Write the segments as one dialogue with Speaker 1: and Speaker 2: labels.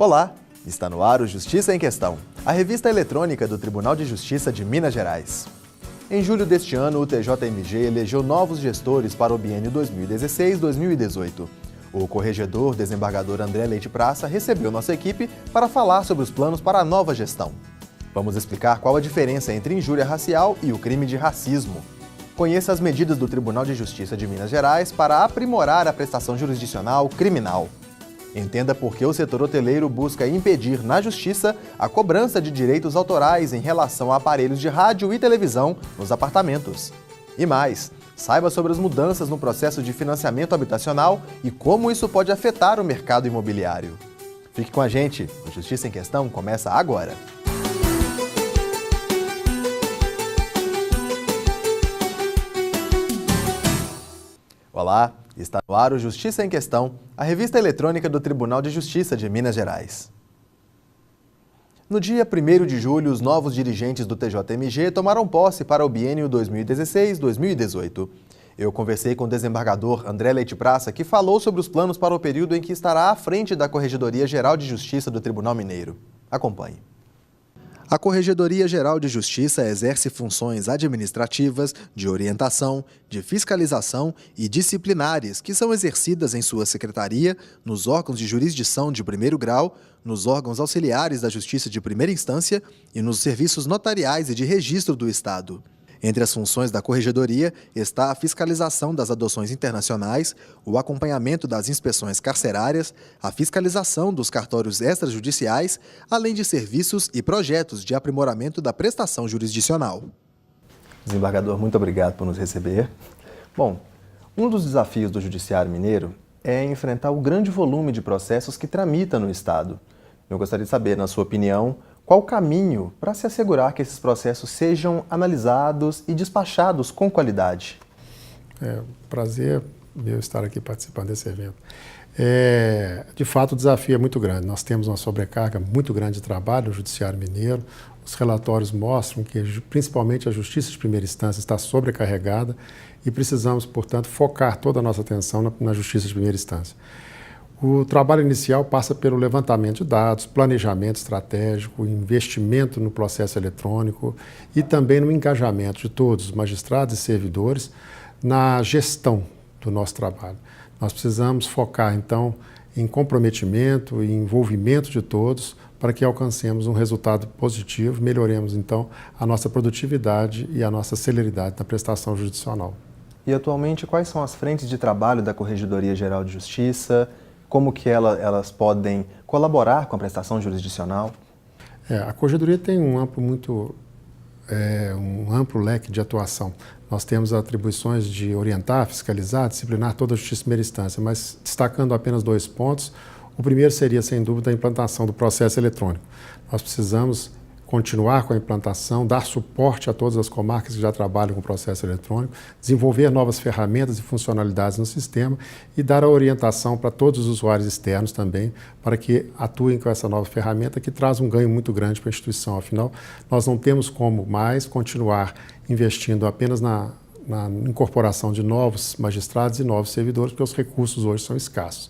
Speaker 1: Olá, está no ar o Justiça em Questão, a revista eletrônica do Tribunal de Justiça de Minas Gerais. Em julho deste ano, o TJMG elegeu novos gestores para o biênio 2016-2018. O corregedor desembargador André Leite Praça recebeu nossa equipe para falar sobre os planos para a nova gestão. Vamos explicar qual a diferença entre injúria racial e o crime de racismo. Conheça as medidas do Tribunal de Justiça de Minas Gerais para aprimorar a prestação jurisdicional criminal. Entenda por que o setor hoteleiro busca impedir na Justiça a cobrança de direitos autorais em relação a aparelhos de rádio e televisão nos apartamentos. E mais, saiba sobre as mudanças no processo de financiamento habitacional e como isso pode afetar o mercado imobiliário. Fique com a gente, o Justiça em Questão começa agora. Olá, está no ar o Justiça em Questão, a revista eletrônica do Tribunal de Justiça de Minas Gerais. No dia 1º de julho, os novos dirigentes do TJMG tomaram posse para o biênio 2016-2018. Eu conversei com o desembargador André Leite Praça, que falou sobre os planos para o período em que estará à frente da Corregedoria Geral de Justiça do Tribunal Mineiro. Acompanhe. A Corregedoria Geral de Justiça exerce funções administrativas, de orientação, de fiscalização e disciplinares que são exercidas em sua secretaria, nos órgãos de jurisdição de primeiro grau, nos órgãos auxiliares da Justiça de primeira instância e nos serviços notariais e de registro do Estado. Entre as funções da Corregedoria está a fiscalização das adoções internacionais, o acompanhamento das inspeções carcerárias, a fiscalização dos cartórios extrajudiciais, além de serviços e projetos de aprimoramento da prestação jurisdicional. Desembargador, muito obrigado por nos receber. Bom, um dos desafios do Judiciário Mineiro é enfrentar o grande volume de processos que tramita no Estado. Eu gostaria de saber, na sua opinião, qual o caminho para se assegurar que esses processos sejam analisados e despachados com qualidade?
Speaker 2: Prazer meu estar aqui participando desse evento. De fato, o desafio é muito grande. Nós temos uma sobrecarga muito grande de trabalho no Judiciário Mineiro. Os relatórios mostram que, principalmente, a Justiça de primeira instância está sobrecarregada e precisamos, portanto, focar toda a nossa atenção na Justiça de primeira instância. O trabalho inicial passa pelo levantamento de dados, planejamento estratégico, investimento no processo eletrônico e também no engajamento de todos os magistrados e servidores na gestão do nosso trabalho. Nós precisamos focar, então, em comprometimento e envolvimento de todos para que alcancemos um resultado positivo, melhoremos, então, a nossa produtividade e a nossa celeridade na prestação jurisdicional.
Speaker 1: E, atualmente, quais são as frentes de trabalho da Corregedoria Geral de Justiça? Como que elas podem colaborar com a prestação jurisdicional?
Speaker 2: A Corregedoria tem um amplo leque de atuação. Nós temos atribuições de orientar, fiscalizar, disciplinar toda a Justiça de primeira instância, mas destacando apenas 2 pontos. O primeiro seria, sem dúvida, a implantação do processo eletrônico. Nós precisamos continuar com a implantação, dar suporte a todas as comarcas que já trabalham com o processo eletrônico, desenvolver novas ferramentas e funcionalidades no sistema e dar a orientação para todos os usuários externos também, para que atuem com essa nova ferramenta que traz um ganho muito grande para a instituição. Afinal, nós não temos como mais continuar investindo apenas na incorporação de novos magistrados e novos servidores, porque os recursos hoje são escassos.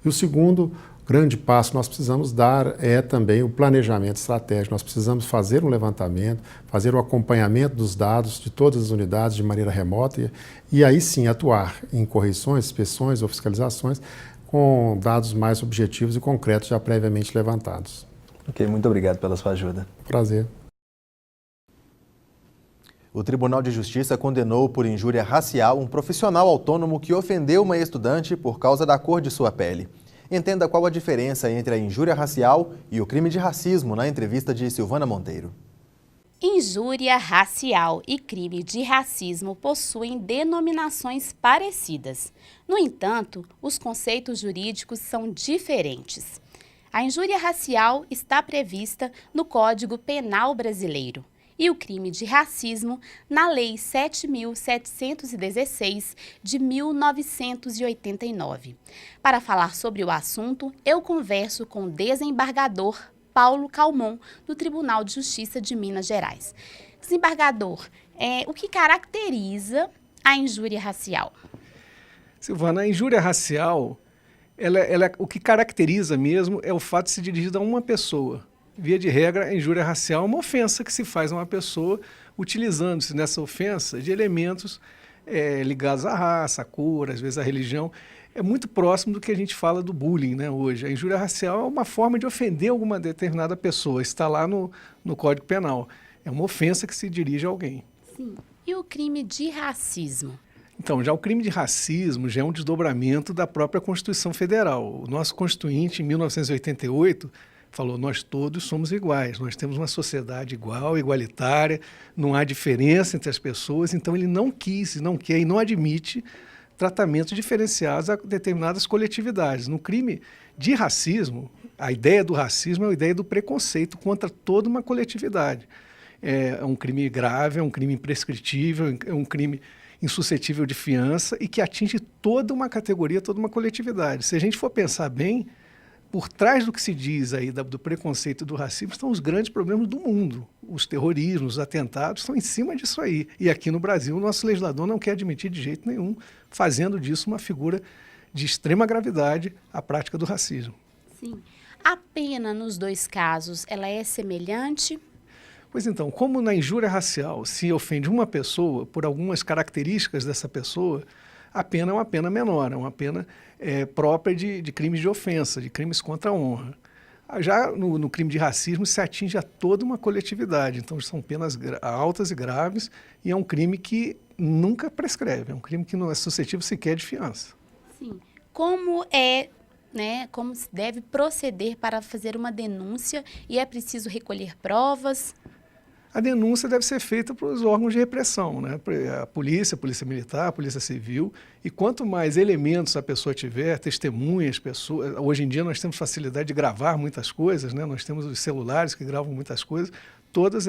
Speaker 2: E o segundo grande passo que nós precisamos dar é também o planejamento estratégico. Nós precisamos fazer um levantamento, fazer o acompanhamento dos dados de todas as unidades de maneira remota e aí sim atuar em correções, inspeções ou fiscalizações com dados mais objetivos e concretos já previamente levantados.
Speaker 1: Ok, muito obrigado pela sua ajuda.
Speaker 2: Prazer.
Speaker 1: O Tribunal de Justiça condenou por injúria racial um profissional autônomo que ofendeu uma estudante por causa da cor de sua pele. Entenda qual a diferença entre a injúria racial e o crime de racismo na entrevista de Silvana Monteiro.
Speaker 3: Injúria racial e crime de racismo possuem denominações parecidas. No entanto, os conceitos jurídicos são diferentes. A injúria racial está prevista no Código Penal Brasileiro e o crime de racismo na Lei 7.716 de 1989. Para falar sobre o assunto, eu converso com o desembargador Paulo Calmon, do Tribunal de Justiça de Minas Gerais. Desembargador, o que caracteriza a injúria racial?
Speaker 4: Silvana, a injúria racial O que caracteriza mesmo é o fato de se dirigir a uma pessoa. Via de regra, a injúria racial é uma ofensa que se faz a uma pessoa utilizando-se nessa ofensa de elementos ligados à raça, à cor, às vezes à religião. É muito próximo do que a gente fala do bullying, né, hoje. A injúria racial é uma forma de ofender alguma determinada pessoa, está lá no Código Penal. É uma ofensa que se dirige a alguém.
Speaker 3: Sim. E o crime de racismo?
Speaker 4: Então, já o crime de racismo já é um desdobramento da própria Constituição Federal. O nosso Constituinte, em 1988, falou: nós todos somos iguais, nós temos uma sociedade igual, igualitária, não há diferença entre as pessoas, então ele não quis, não quer e não admite tratamentos diferenciados a determinadas coletividades. No crime de racismo, a ideia do racismo é a ideia do preconceito contra toda uma coletividade. É um crime grave, é um crime imprescritível, é um crime insuscetível de fiança e que atinge toda uma categoria, toda uma coletividade. Se a gente for pensar bem, por trás do que se diz aí do preconceito e do racismo estão os grandes problemas do mundo. Os terrorismos, os atentados estão em cima disso aí. E aqui no Brasil, o nosso legislador não quer admitir de jeito nenhum, fazendo disso uma figura de extrema gravidade, a prática do racismo.
Speaker 3: Sim. A pena nos dois casos, ela é semelhante?
Speaker 4: Pois então, como na injúria racial se ofende uma pessoa por algumas características dessa pessoa, a pena é uma pena menor, é uma pena própria de crimes de ofensa, de crimes contra a honra. Já no crime de racismo se atinge a toda uma coletividade, então são penas altas e graves e é um crime que nunca prescreve, é um crime que não é suscetível sequer de fiança.
Speaker 3: Sim. Como se deve proceder para fazer uma denúncia e é preciso recolher provas?
Speaker 4: A denúncia deve ser feita para os órgãos de repressão, né? A polícia militar, a polícia civil, e quanto mais elementos a pessoa tiver, testemunhas, pessoas. Hoje em dia nós temos facilidade de gravar muitas coisas, né? Nós temos os celulares que gravam muitas coisas, todos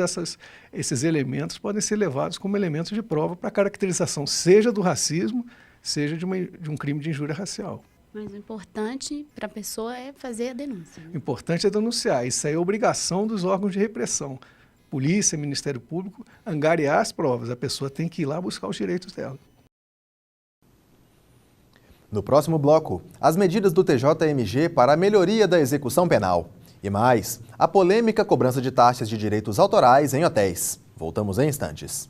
Speaker 4: esses elementos podem ser levados como elementos de prova para a caracterização, seja do racismo, seja de um crime de injúria racial.
Speaker 3: Mas o importante para a pessoa é fazer a denúncia. Né?
Speaker 4: O importante é denunciar, isso aí é obrigação dos órgãos de repressão. Polícia, Ministério Público, angariar as provas. A pessoa tem que ir lá buscar os direitos dela.
Speaker 1: No próximo bloco, as medidas do TJMG para a melhoria da execução penal. E mais, a polêmica cobrança de taxas de direitos autorais em hotéis. Voltamos em instantes.